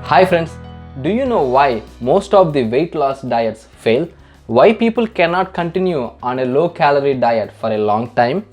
Hi friends, do you know why most of the weight loss diets fail? Why people cannot continue on a low calorie diet for a long time?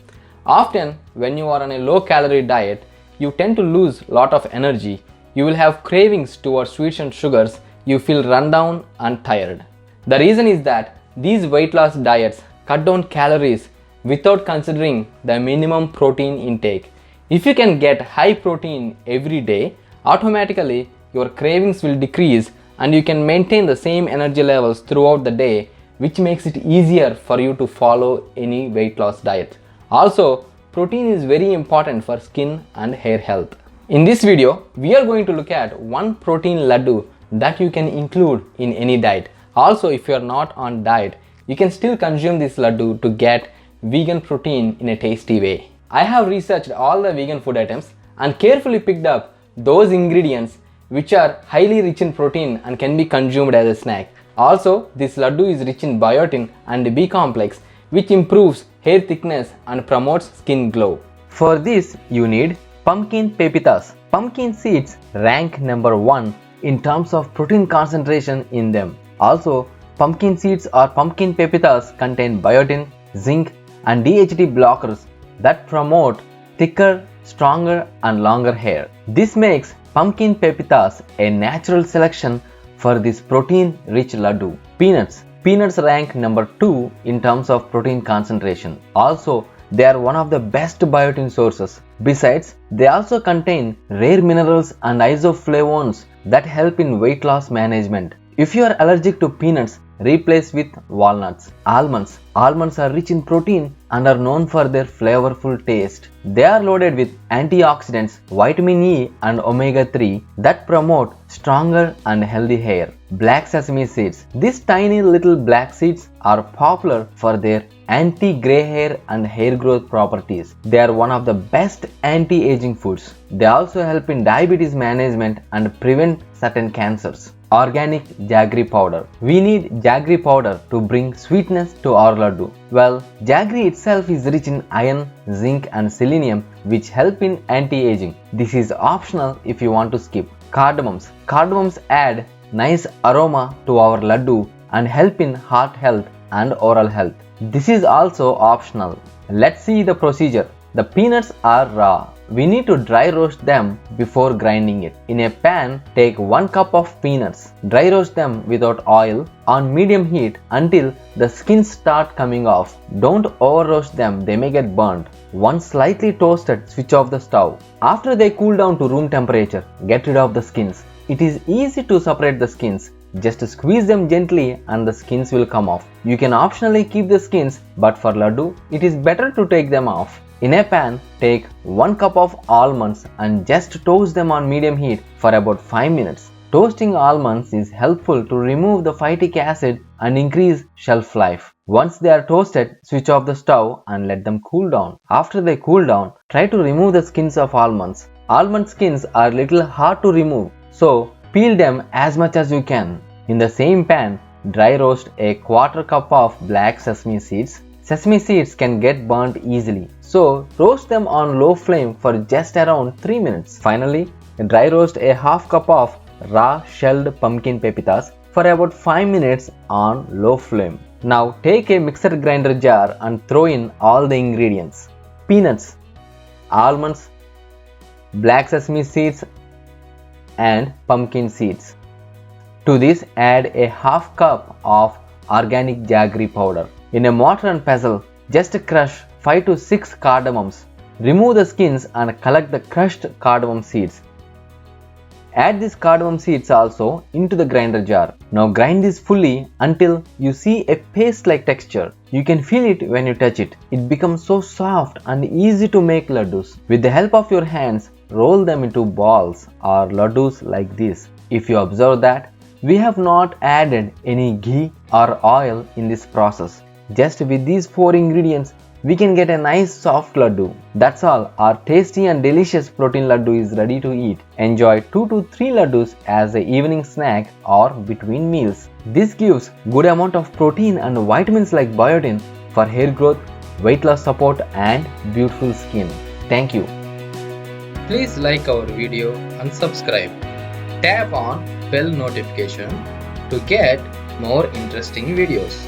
Often when you are on a low calorie diet, you tend to lose a lot of energy. You will have cravings towards sweets and sugars. You feel run down and tired. The reason is that these weight loss diets cut down calories without considering the minimum protein intake. If you can get high protein every day, automatically your cravings will decrease and you can maintain the same energy levels throughout the day, which makes it easier for you to follow any weight loss diet. Also, protein is very important for skin and hair health. In this video, we are going to look at one protein laddu that you can include in any diet. Also, if you are not on diet, you can still consume this laddu to get vegan protein in a tasty way. I have researched all the vegan food items and carefully picked up those ingredients which are highly rich in protein and can be consumed as a snack. Also, this laddu is rich in biotin and B complex, which improves hair thickness and promotes skin glow. For this, you need pumpkin pepitas. Pumpkin seeds rank number 1 in terms of protein concentration in them. Also, pumpkin seeds or pumpkin pepitas contain biotin, zinc, and DHT blockers that promote thicker, stronger, and longer hair. This makes pumpkin pepitas a natural selection for this protein-rich laddu. Peanuts. Peanuts rank number 2 in terms of protein concentration. Also, they are one of the best biotin sources. Besides, they also contain rare minerals and isoflavones that help in weight loss management. If you are allergic to peanuts, replace with walnuts. Almonds. Almonds are rich in protein and are known for their flavorful taste. They are loaded with antioxidants, vitamin E and omega-3 that promote stronger and healthy hair. Black sesame seeds. These tiny little black seeds are popular for their anti-gray hair and hair growth properties. They are one of the best anti-aging foods. They also help in diabetes management and prevent certain cancers. Organic jaggery powder. We need jaggery powder to bring sweetness to our laddu. Well, jaggery itself is rich in iron, zinc and selenium which help in anti-aging. This is optional if you want to skip. Cardamoms. Cardamoms add nice aroma to our laddu and help in heart health and oral health. This is also optional. Let's see the procedure. The peanuts are raw. We need to dry roast them before grinding it. In a pan, take 1 cup of peanuts. Dry roast them without oil on medium heat until the skins start coming off. Don't over roast them, they may get burnt. Once slightly toasted, switch off the stove. After they cool down to room temperature, get rid of the skins. It is easy to separate the skins. Just squeeze them gently and the skins will come off. You can optionally keep the skins, but for laddu, it is better to take them off. In a pan, take 1 cup of almonds and just toast them on medium heat for about 5 minutes. Toasting almonds is helpful to remove the phytic acid and increase shelf life. Once they are toasted, switch off the stove and let them cool down. After they cool down, try to remove the skins of almonds. Almond skins are little hard to remove, so peel them as much as you can. In the same pan, dry roast a 1/4 cup of black sesame seeds. Sesame seeds can get burnt easily, so roast them on low flame for just around 3 minutes. Finally, dry roast a 1/2 cup of raw shelled pumpkin pepitas for about 5 minutes on low flame. Now take a mixer grinder jar and throw in all the ingredients: peanuts, almonds, black sesame seeds and pumpkin seeds. To this, add a 1/2 cup of organic jaggery powder. In a mortar and pestle, just crush 5 to 6 cardamoms. Remove the skins and collect the crushed cardamom seeds. Add these cardamom seeds also into the grinder jar. Now grind this fully until you see a paste-like texture. You can feel it when you touch it. It becomes so soft and easy to make laddus. With the help of your hands, roll them into balls or laddus like this. If you observe that, we have not added any ghee or oil in this process. Just with these 4 ingredients, we can get a nice soft laddu. That's all. Our tasty and delicious protein laddu is ready to eat. Enjoy 2 to 3 laddus as an evening snack or between meals. This gives good amount of protein and vitamins like biotin for hair growth, weight loss support and beautiful skin. Thank you. Please like our video and subscribe. Tap on bell notification to get more interesting videos.